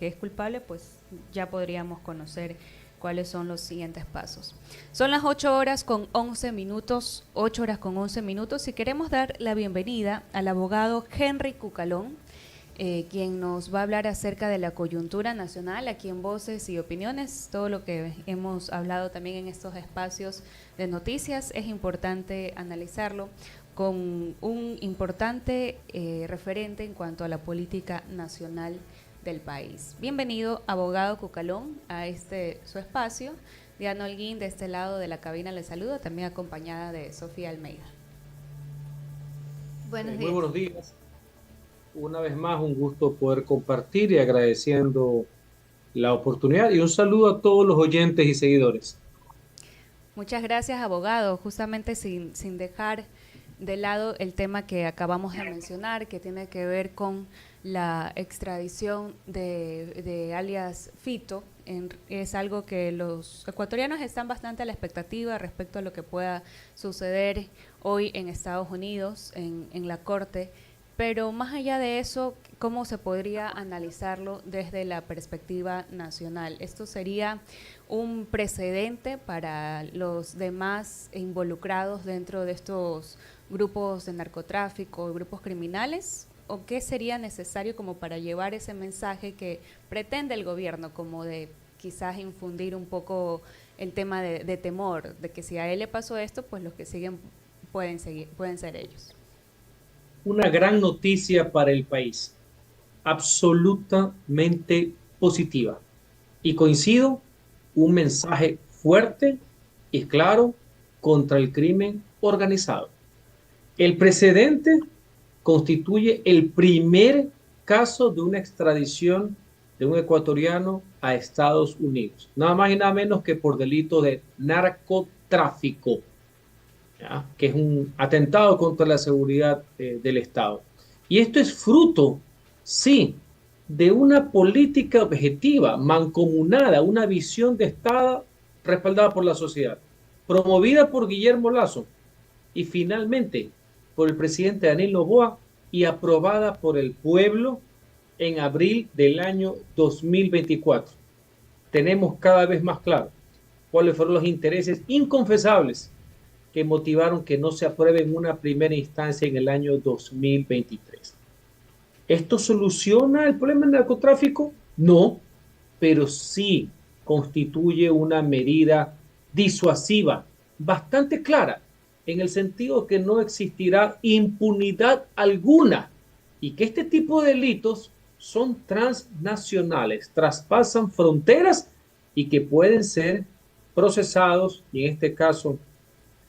que es culpable, pues ya podríamos conocer cuáles son los siguientes pasos. Son las 8 horas con 11 minutos, 8 horas con 11 minutos, y queremos dar la bienvenida al abogado Henry Cucalón, quien nos va a hablar acerca de la coyuntura nacional, aquí en Voces y Opiniones. Todo lo que hemos hablado también en estos espacios de noticias es importante analizarlo con un importante referente en cuanto a la política nacional del país. Bienvenido, abogado Cucalón, a su espacio. Diana Holguín, de este lado de la cabina, le saluda, también acompañada de Sofía Almeida. Buenos días. Muy buenos días. Una vez más, un gusto poder compartir y agradeciendo la oportunidad, y un saludo a todos los oyentes y seguidores. Muchas gracias, abogado. Justamente sin dejar de lado el tema que acabamos de mencionar, que tiene que ver con la extradición de alias Fito. Es algo que los ecuatorianos están bastante a la expectativa respecto a lo que pueda suceder hoy en Estados Unidos, en la Corte. Pero más allá de eso, ¿cómo se podría analizarlo desde la perspectiva nacional? ¿Esto sería un precedente para los demás involucrados dentro de estos grupos de narcotráfico, grupos criminales? ¿O qué sería necesario como para llevar ese mensaje que pretende el gobierno, como de quizás infundir un poco el tema de temor, de que si a él le pasó esto, pues los que siguen pueden ser ellos? Una gran noticia para el país, absolutamente positiva. Y coincido, un mensaje fuerte y claro contra el crimen organizado. El precedente constituye el primer caso de una extradición de un ecuatoriano a Estados Unidos, nada más y nada menos que por delito de narcotráfico, ¿ya? Que es un atentado contra la seguridad del Estado. Y esto es fruto, sí, de una política objetiva, mancomunada, una visión de Estado respaldada por la sociedad, promovida por Guillermo Lazo y finalmente por el presidente Daniel Noboa y aprobada por el pueblo en abril del año 2024. Tenemos cada vez más claro cuáles fueron los intereses inconfesables que motivaron que no se apruebe en una primera instancia en el año 2023. ¿Esto soluciona el problema del narcotráfico? No, pero sí constituye una medida disuasiva bastante clara, en el sentido que no existirá impunidad alguna y que este tipo de delitos son transnacionales, traspasan fronteras y que pueden ser procesados, y en este caso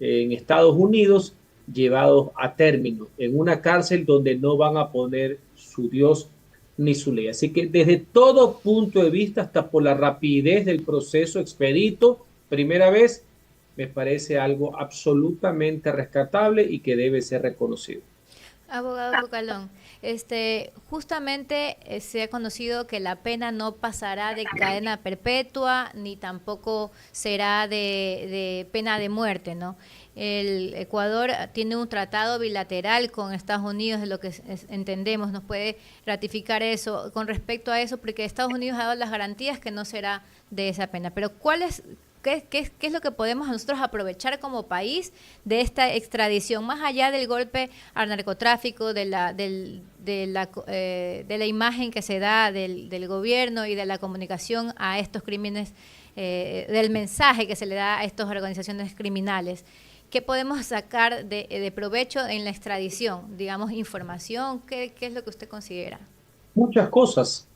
en Estados Unidos, llevados a término en una cárcel donde no van a poner su Dios ni su ley. Así que desde todo punto de vista, hasta por la rapidez del proceso expedito, primera vez, me parece algo absolutamente rescatable y que debe ser reconocido. Abogado Cucalón, justamente se ha conocido que la pena no pasará de cadena perpetua ni tampoco será de pena de muerte, ¿no? El Ecuador tiene un tratado bilateral con Estados Unidos, de lo que entendemos, nos puede ratificar eso con respecto a eso, porque Estados Unidos ha dado las garantías que no será de esa pena. Pero ¿qué es lo que podemos nosotros aprovechar como país de esta extradición, más allá del golpe al narcotráfico, de la imagen que se da del gobierno y de la comunicación a estos crímenes, del mensaje que se le da a estas organizaciones criminales? ¿Qué podemos sacar de provecho en la extradición? Digamos, información, ¿qué es lo que usted considera? Muchas cosas.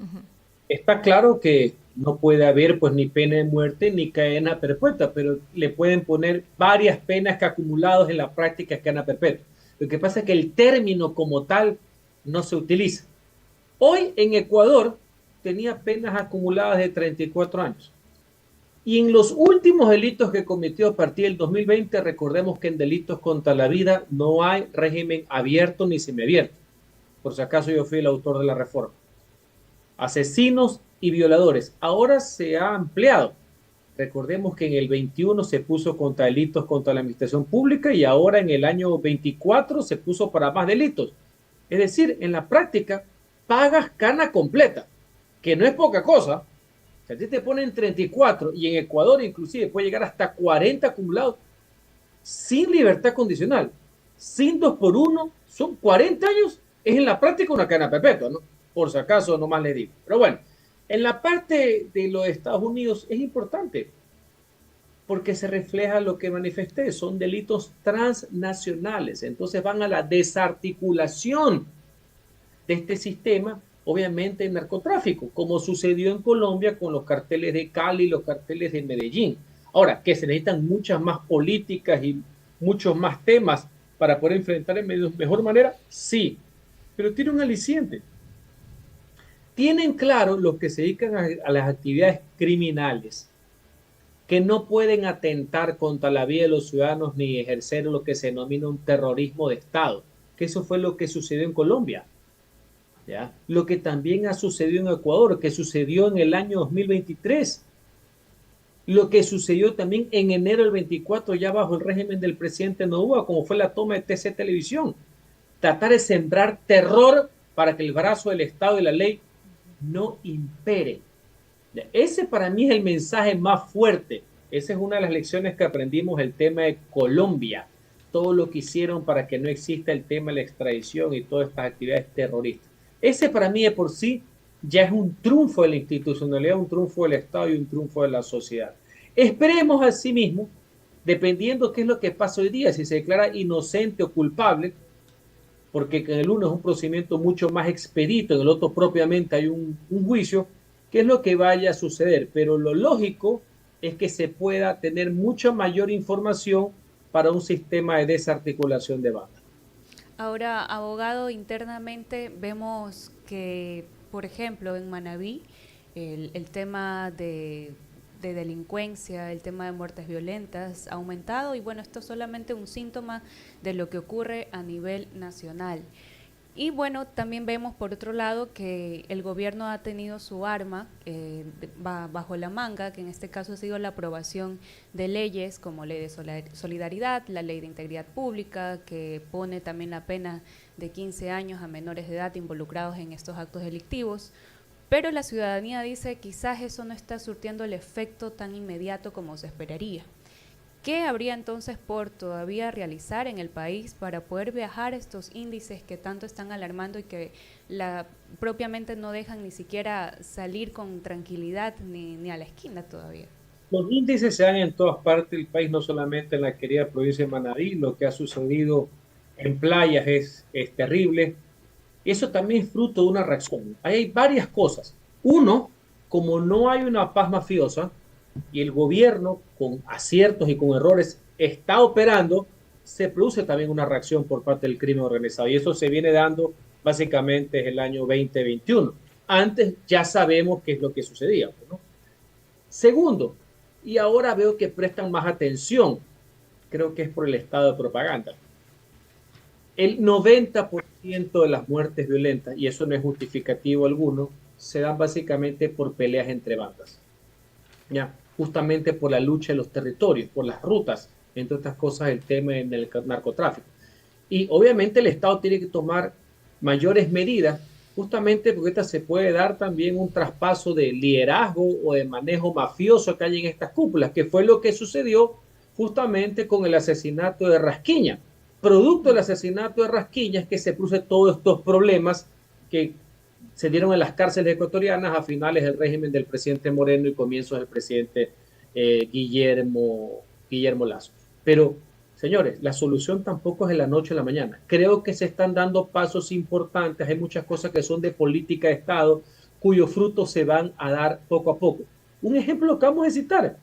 Está claro que no puede haber pues ni pena de muerte ni cadena perpetua, pero le pueden poner varias penas que acumulados en la práctica es cadena perpetua. Lo que pasa es que el término como tal no se utiliza. Hoy en Ecuador tenía penas acumuladas de 34 años. Y en los últimos delitos que cometió a partir del 2020, recordemos que en delitos contra la vida no hay régimen abierto ni semiabierto. Por si acaso yo fui el autor de la reforma. Asesinos y violadores. Ahora se ha ampliado. Recordemos que en el 21 se puso contra delitos contra la administración pública y ahora en el año 24 se puso para más delitos. Es decir, en la práctica pagas cana completa. que no es poca cosa. Si a ti te ponen 34 y en Ecuador inclusive puede llegar hasta 40 acumulados sin libertad condicional, sin 2 por 1, son 40 años, es en la práctica una cadena perpetua, ¿no? Por si acaso, nomás le digo. Pero bueno, en la parte de los Estados Unidos es importante porque se refleja lo que manifesté, son delitos transnacionales, entonces van a la desarticulación de este sistema, obviamente en narcotráfico, como sucedió en Colombia con los carteles de Cali y los carteles de Medellín. Ahora, que se necesitan muchas más políticas y muchos más temas para poder enfrentar en mejor manera, sí, pero tiene un aliciente. Tienen claro los que se dedican a las actividades criminales, que no pueden atentar contra la vida de los ciudadanos ni ejercer lo que se denomina un terrorismo de Estado, que eso fue lo que sucedió en Colombia. ¿Ya? Lo que también ha sucedido en Ecuador, que sucedió en el año 2023, lo que sucedió también en enero del 24 ya bajo el régimen del presidente Noboa, como fue la toma de TC Televisión, tratar de sembrar terror para que el brazo del Estado y la ley no impere. Ese para mí es el mensaje más fuerte. Esa es una de las lecciones que aprendimos, el tema de Colombia, todo lo que hicieron para que no exista el tema de la extradición y todas estas actividades terroristas. Ese para mí de por sí ya es un triunfo de la institucionalidad, un triunfo del Estado y un triunfo de la sociedad. Esperemos asimismo, dependiendo qué es lo que pasa hoy día, si se declara inocente o culpable, porque en el uno es un procedimiento mucho más expedito, en el otro propiamente hay un juicio, qué es lo que vaya a suceder. Pero lo lógico es que se pueda tener mucha mayor información para un sistema de desarticulación de bandas. Ahora, abogado, internamente vemos que, por ejemplo, en Manabí, el tema de delincuencia, el tema de muertes violentas ha aumentado y bueno, esto es solamente un síntoma de lo que ocurre a nivel nacional. Y bueno, también vemos por otro lado que el gobierno ha tenido su arma bajo la manga, que en este caso ha sido la aprobación de leyes como ley de solidaridad, la ley de integridad pública, que pone también la pena de 15 años a menores de edad involucrados en estos actos delictivos. Pero la ciudadanía dice quizás eso no está surtiendo el efecto tan inmediato como se esperaría. ¿Qué habría entonces por todavía realizar en el país para poder bajar estos índices que tanto están alarmando y que propiamente no dejan ni siquiera salir con tranquilidad ni a la esquina todavía? Los índices se dan en todas partes del país, no solamente en la querida provincia de Manabí. Lo que ha sucedido en playas es terrible. Eso también es fruto de una reacción. Ahí hay varias cosas. Uno, como no hay una paz mafiosa, y el gobierno con aciertos y con errores está operando, se produce también una reacción por parte del crimen organizado y eso se viene dando básicamente en el año 2021. Antes ya sabemos qué es lo que sucedía, ¿no? Segundo, y ahora veo que prestan más atención, creo que es por el estado de propaganda. El 90% de las muertes violentas, y eso no es justificativo alguno, se dan básicamente por peleas entre bandas. ¿Ya? Justamente por la lucha de los territorios, por las rutas, entre otras cosas el tema del narcotráfico. Y obviamente el Estado tiene que tomar mayores medidas, justamente porque esta se puede dar también un traspaso de liderazgo o de manejo mafioso que hay en estas cúpulas, que fue lo que sucedió justamente con el asesinato de Rasquiña. Producto del asesinato de Rasquiña es que se producen todos estos problemas que se dieron en las cárceles ecuatorianas a finales del régimen del presidente Moreno y comienzos del presidente Guillermo Lasso. Pero, señores, la solución tampoco es de la noche a la mañana. Creo que se están dando pasos importantes. Hay muchas cosas que son de política de Estado cuyos frutos se van a dar poco a poco. Un ejemplo que vamos a citar.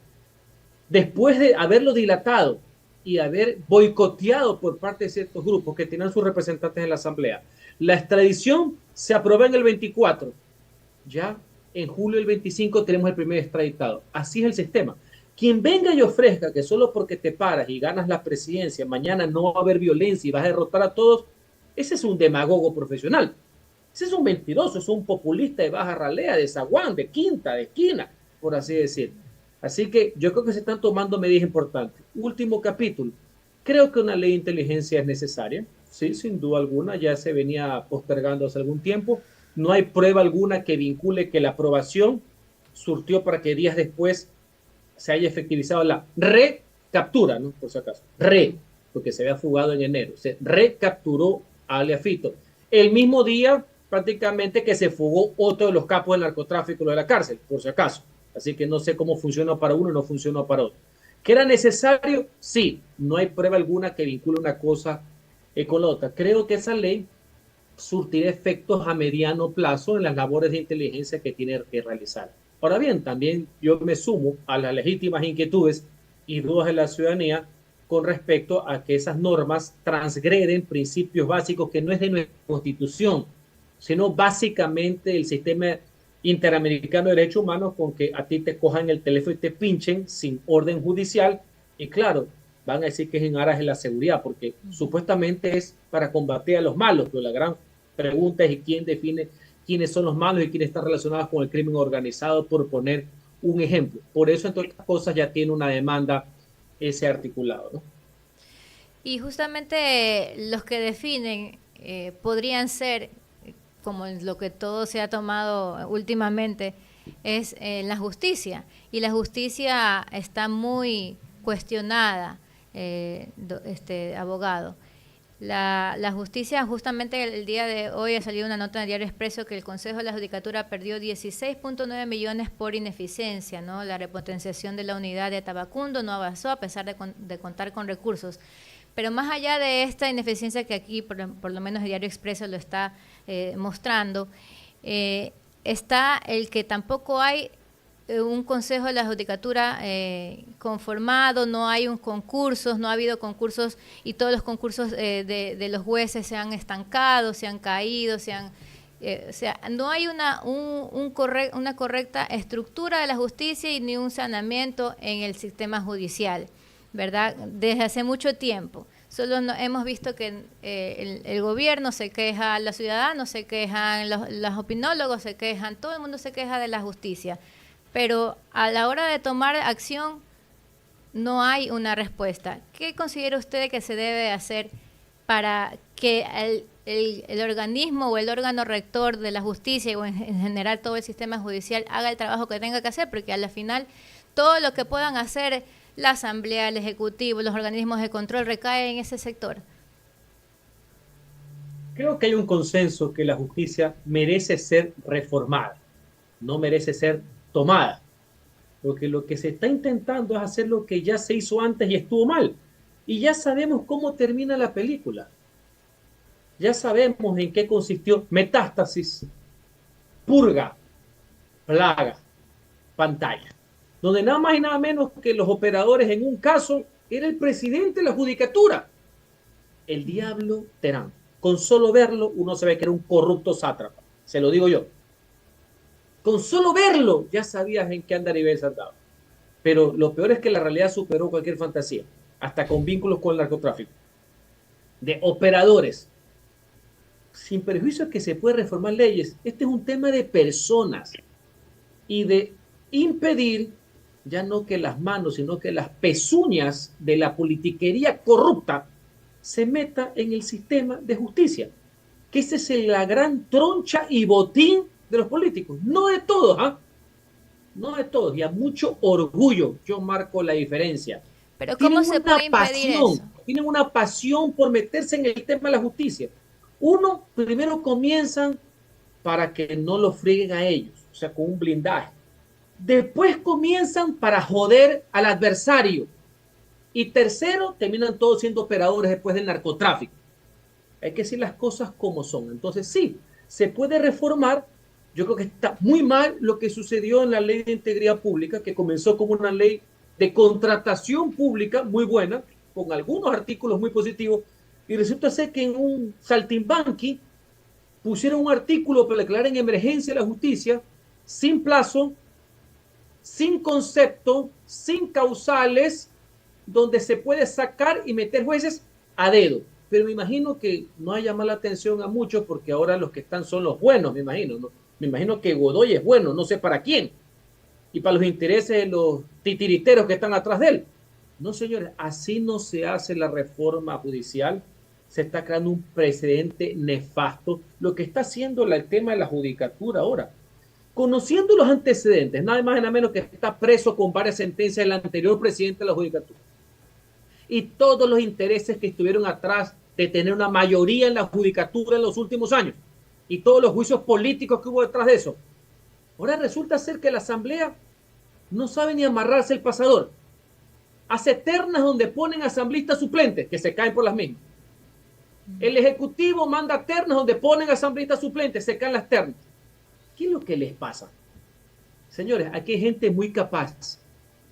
Después de haberlo dilatado y haber boicoteado por parte de ciertos grupos que tenían sus representantes en la Asamblea, la extradición se aprobó en el 24. Ya en julio del 25 tenemos el primer extraditado. Así es el sistema. Quien venga y ofrezca que solo porque te paras y ganas la presidencia, mañana no va a haber violencia y vas a derrotar a todos, ese es un demagogo profesional. Ese es un mentiroso, es un populista de baja ralea, de zaguán, de quinta, de esquina, por así decir. Así que yo creo que se están tomando medidas importantes. Último capítulo. Creo que una ley de inteligencia es necesaria. Sí, sin duda alguna, ya se venía postergando hace algún tiempo, no hay prueba alguna que vincule que la aprobación surtió para que días después se haya efectivizado la recaptura, ¿no? Por si acaso, porque se había fugado en enero, se recapturó a alias Fito. El mismo día prácticamente que se fugó otro de los capos del narcotráfico de la cárcel, por si acaso. Así que no sé cómo funcionó para uno y no funcionó para otro. ¿Que era necesario? Sí, no hay prueba alguna que vincule una cosa con la otra. Creo que esa ley surtir efectos a mediano plazo en las labores de inteligencia que tiene que realizar. Ahora bien, también yo me sumo a las legítimas inquietudes y dudas de la ciudadanía con respecto a que esas normas transgreden principios básicos que no es de nuestra Constitución, sino básicamente el sistema interamericano de derechos humanos, con que a ti te cojan el teléfono y te pinchen sin orden judicial. Y claro, van a decir que es en aras de la seguridad, porque supuestamente es para combatir a los malos, pero la gran pregunta es quién define quiénes son los malos y quiénes están relacionados con el crimen organizado, por poner un ejemplo. Por eso, entre otras cosas, ya tiene una demanda ese articulado, ¿no? Y justamente los que definen podrían ser, como lo que todo se ha tomado últimamente, es la justicia. Y la justicia está muy cuestionada, abogado. La justicia, justamente el día de hoy ha salido una nota en el Diario Expreso que el Consejo de la Judicatura perdió 16.9 millones por ineficiencia, ¿no? La repotenciación de la unidad de Tabacundo no avanzó a pesar de contar con recursos. Pero más allá de esta ineficiencia que aquí, por lo menos el Diario Expreso lo está mostrando, está el que tampoco hay un consejo de la judicatura conformado, no hay un concursos, no ha habido concursos y todos los concursos de los jueces se han estancado, se han caído, o sea, no hay una correcta estructura de la justicia y ni un saneamiento en el sistema judicial, ¿verdad? Desde hace mucho tiempo. Solo hemos visto que el gobierno se queja, los ciudadanos se quejan, los opinólogos se quejan, todo el mundo se queja de la justicia. Pero a la hora de tomar acción no hay una respuesta. ¿Qué considera usted que se debe hacer para que el organismo o el órgano rector de la justicia o en general todo el sistema judicial haga el trabajo que tenga que hacer? Porque a la final todo lo que puedan hacer la Asamblea, el Ejecutivo, los organismos de control recae en ese sector. Creo que hay un consenso que la justicia merece ser reformada, no merece ser tomada, porque lo que se está intentando es hacer lo que ya se hizo antes y estuvo mal, y ya sabemos cómo termina la película, ya sabemos en qué consistió: metástasis, purga, plaga, pantalla, donde nada más y nada menos que los operadores en un caso era el presidente de la judicatura, el diablo Terán. Con solo verlo uno se ve que era un corrupto sátrapa, se lo digo yo. Con solo verlo ya sabías en qué andarivel se andaba. Pero lo peor es que la realidad superó cualquier fantasía, hasta con vínculos con el narcotráfico. De operadores, sin perjuicio que se puede reformar leyes, este es un tema de personas y de impedir ya no que las manos, sino que las pezuñas de la politiquería corrupta se meta en el sistema de justicia, que esa es la gran troncha y botín de los políticos, no de todos, ¿ah? No de todos, y a mucho orgullo yo marco la diferencia. Pero ¿cómo se puede impedir eso? Tienen una pasión por meterse en el tema de la justicia. Uno, primero comienzan para que no lo frieguen a ellos, o sea, con un blindaje. Después comienzan para joder al adversario. Y tercero, terminan todos siendo operadores después del narcotráfico. Hay que decir las cosas como son. Entonces, sí, se puede reformar. Yo creo que está muy mal lo que sucedió en la ley de integridad pública, que comenzó como una ley de contratación pública muy buena, con algunos artículos muy positivos, y resulta ser que en un saltimbanqui pusieron un artículo para declarar en emergencia la justicia, sin plazo, sin concepto, sin causales, donde se puede sacar y meter jueces a dedo. Pero me imagino que no haya mala atención a muchos, porque ahora los que están son los buenos, me imagino, ¿no? Me imagino que Godoy es bueno, no sé para quién, y para los intereses de los titiriteros que están atrás de él. No, señores, así no se hace la reforma judicial. se está creando un precedente nefasto, lo que está haciendo el tema de la judicatura ahora. Conociendo los antecedentes, nada más y nada menos que está preso con varias sentencias del anterior presidente de la judicatura. Y todos los intereses que estuvieron atrás de tener una mayoría en la judicatura en los últimos años. Y todos los juicios políticos que hubo detrás de eso. Ahora resulta ser que la Asamblea no sabe ni amarrarse el pasador. Hace ternas donde ponen asambleístas suplentes que se caen por las mismas. El Ejecutivo manda ternas donde ponen asambleístas suplentes, se caen las ternas. ¿Qué es lo que les pasa? Señores, aquí hay gente muy capaz,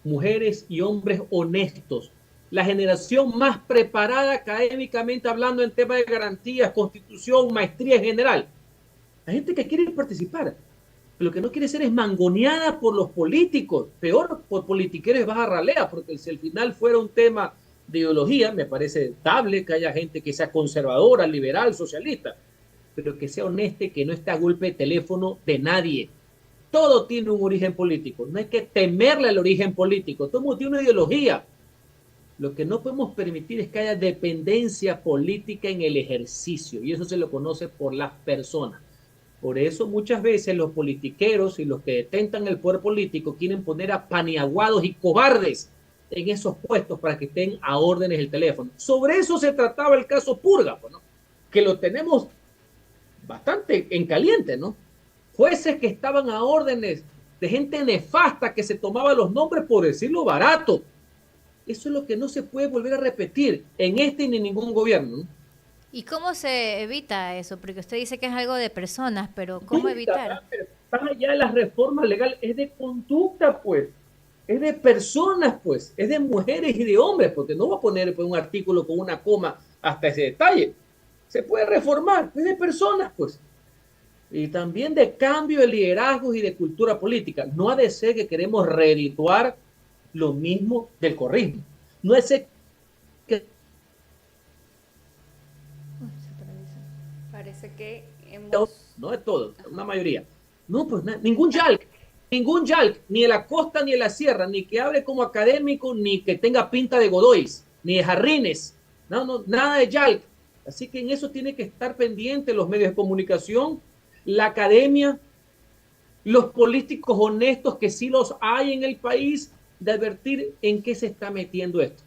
mujeres y hombres honestos, la generación más preparada académicamente hablando en temas de garantías, constitución, maestría en general. Hay gente que quiere participar, pero lo que no quiere ser es mangoneada por los políticos, peor por politiqueros baja ralea, porque si al final fuera un tema de ideología, me parece estable que haya gente que sea conservadora, liberal, socialista, pero que sea honesta y que no esté a golpe de teléfono de nadie. Todo tiene un origen político, no hay que temerle al origen político, todo mundo tiene una ideología. Lo que no podemos permitir es que haya dependencia política en el ejercicio, y eso se lo conoce por las personas. Por eso muchas veces los politiqueros y los que detentan el poder político quieren poner a paniaguados y cobardes en esos puestos para que estén a órdenes el teléfono. Sobre eso se trataba el caso Purga, ¿no? Que lo tenemos bastante en caliente, ¿no? Jueces que estaban a órdenes de gente nefasta que se tomaba los nombres por decirlo barato. Eso es lo que no se puede volver a repetir en este ni en ningún gobierno, ¿no? ¿Y cómo se evita eso? Porque usted dice que es algo de personas, pero ¿cómo evitar? Más allá de las reformas legales, es de conducta, pues. Es de personas, pues. Es de mujeres y de hombres, porque no va a poner pues, un artículo con una coma hasta ese detalle. Se puede reformar, es de personas, pues. Y también de cambio de liderazgos y de cultura política. No ha de ser que queremos reedituar lo mismo del corrismo. No es que... Parece que hemos... No de todo, una mayoría. No, pues ningún YALC, ni de la costa ni de la sierra, ni que hable como académico, ni que tenga pinta de Godoys, ni de Jarrines. No, nada de YALC. Así que en eso tiene que estar pendiente los medios de comunicación, la academia, los políticos honestos, que sí los hay en el país, de advertir en qué se está metiendo esto.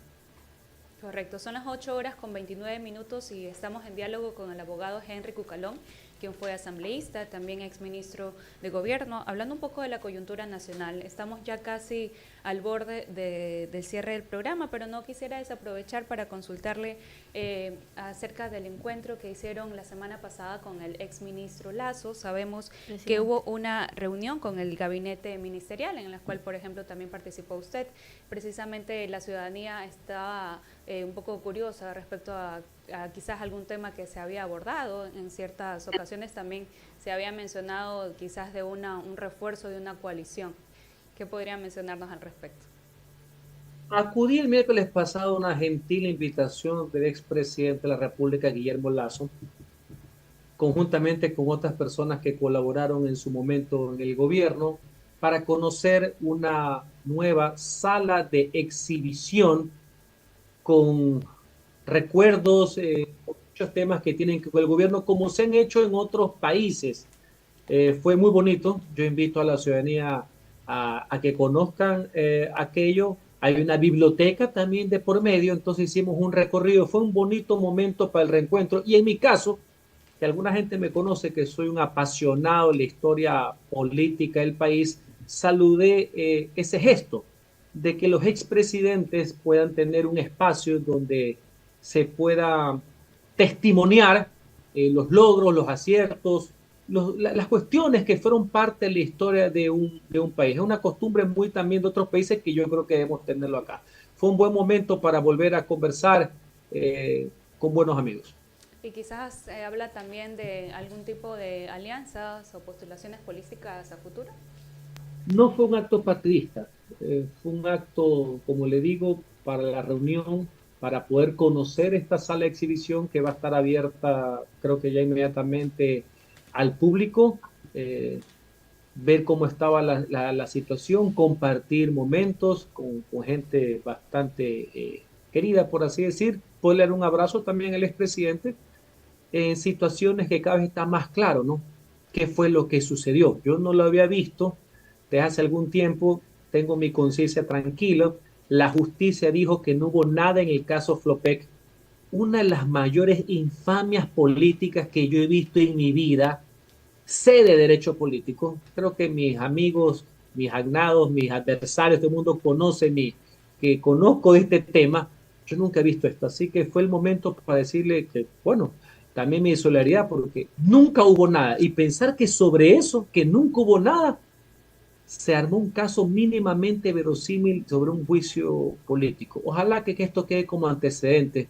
Correcto, son las 8:29 y estamos en diálogo con el abogado Henry Cucalón, quien fue asambleísta, también exministro de Gobierno, hablando un poco de la coyuntura nacional. Estamos ya casi al borde del cierre del programa, pero no quisiera desaprovechar para consultarle acerca del encuentro que hicieron la semana pasada con el exministro Lasso. Sabemos que hubo una reunión con el gabinete ministerial en la cual, por ejemplo, también participó usted. Precisamente la ciudadanía estaba un poco curiosa respecto a quizás algún tema que se había abordado. En ciertas ocasiones también se había mencionado quizás de un refuerzo de una coalición. ¿Qué podría mencionarnos al respecto? Acudí el miércoles pasado a una gentil invitación del expresidente de la República, Guillermo Lasso, conjuntamente con otras personas que colaboraron en su momento en el gobierno, para conocer una nueva sala de exhibición con recuerdos, muchos temas que tienen que ver con el gobierno, como se han hecho en otros países. Fue muy bonito. Yo invito a la ciudadanía a que conozcan aquello. Hay una biblioteca también de por medio, entonces hicimos un recorrido. Fue un bonito momento para el reencuentro. Y en mi caso, que alguna gente me conoce que soy un apasionado de la historia política del país, saludé ese gesto de que los expresidentes puedan tener un espacio donde se pueda testimoniar los logros, los aciertos, las cuestiones que fueron parte de la historia de un país. Es una costumbre muy también de otros países que yo creo que debemos tenerlo acá. Fue un buen momento para volver a conversar con buenos amigos. Y quizás habla también de algún tipo de alianzas o postulaciones políticas a futuro. No fue un acto partidista, fue un acto, como le digo, para la reunión, para poder conocer esta sala de exhibición que va a estar abierta, creo que ya inmediatamente al público, ver cómo estaba la situación, compartir momentos con gente bastante querida, por así decir, puedo dar un abrazo también al expresidente en situaciones que cada vez está más claro, ¿no? ¿Qué fue lo que sucedió? Yo no lo había visto desde hace algún tiempo, tengo mi conciencia tranquila. La justicia dijo que no hubo nada en el caso Flopec, una de las mayores infamias políticas que yo he visto en mi vida. Sé de derecho político, creo que mis amigos, mis agnados, mis adversarios, todo el mundo conoce que conozco de este tema. Yo nunca he visto esto, así que fue el momento para decirle que, bueno, también mi solidaridad porque nunca hubo nada. Y pensar que sobre eso, que nunca hubo nada, se armó un caso mínimamente verosímil sobre un juicio político. Ojalá que esto quede como antecedente,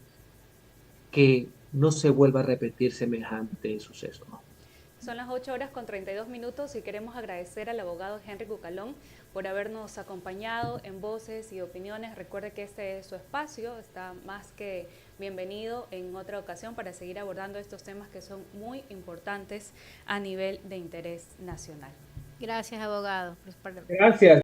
que no se vuelva a repetir semejante suceso, ¿no? Son las 8:32 y queremos agradecer al abogado Henry Cucalón por habernos acompañado en Voces y Opiniones. Recuerde que este es su espacio, está más que bienvenido en otra ocasión para seguir abordando estos temas que son muy importantes a nivel de interés nacional. Gracias, abogado. Gracias.